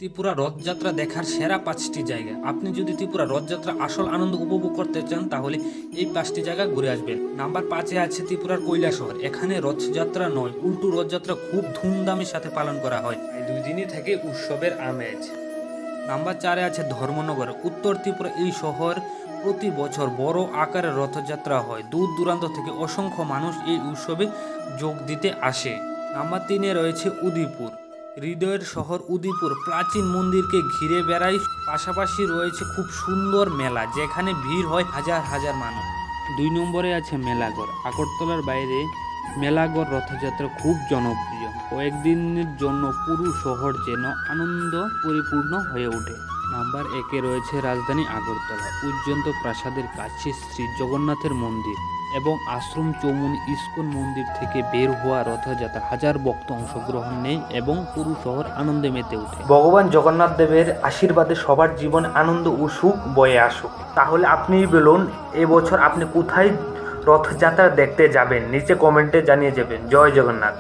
ত্রিপুরা রথযাত্রা দেখার সেরা 5টি জায়গা। আপনি যদি ত্রিপুরা রথযাত্রা আসল আনন্দ উপভোগ করতে চান তাহলে এই 5টি জায়গা ঘুরে আসবেন। নাম্বার 5-এ আছে ত্রিপুরার কৈলাসহর। এখানে রথযাত্রা নয়, উল্টো রথযাত্রা খুব ধুমধামের সাথে পালন করা হয়। এই 2 দিনই থাকে উৎসবের আমেজ। নাম্বার 4-এ আছে ধর্মনগর। উত্তর ত্রিপুরা এই শহর প্রতি বছর বড় আকারে রথযাত্রা হয়। দূর দূরান্ত থেকে অসংখ্য মানুষ এই উৎসবে যোগ দিতে আসে। নাম্বার 3-এ রয়েছে উদয়পুর। হৃদয়ের শহর উদয়পুর প্রাচীন মন্দিরকে ঘিরে বেড়ায়, পাশাপাশি রয়েছে খুব সুন্দর মেলা যেখানে ভিড় হয় হাজার হাজার মানুষ। 2 নম্বরে আছে মেলাঘর। আগরতলার বাইরে মেলাঘর রথযাত্রা খুব জনপ্রিয়। কয়েকদিনের জন্য পুরো শহর যেন আনন্দ পরিপূর্ণ হয়ে ওঠে। নাম্বার 1-এ রয়েছে রাজধানী আগরতলা। উজ্জন্ত প্রাসাদের কাছে শ্রী জগন্নাথের মন্দির এবং আশ্রম চৌমুনি ইস্কন মন্দির থেকে বের হওয়া রথযাত্রা হাজার ভক্ত অংশগ্রহণ নেয় এবং পুরো শহর আনন্দে মেতে ওঠে। ভগবান জগন্নাথ দেবের আশীর্বাদে সবার জীবন আনন্দ ও সুখ বয়ে আসুক। তাহলে আপনি বলুন, এবছর আপনি কোথায় রথযাত্রা দেখতে যাবেন? নিচে কমেন্টে জানিয়ে যাবেন। জয় জগন্নাথ।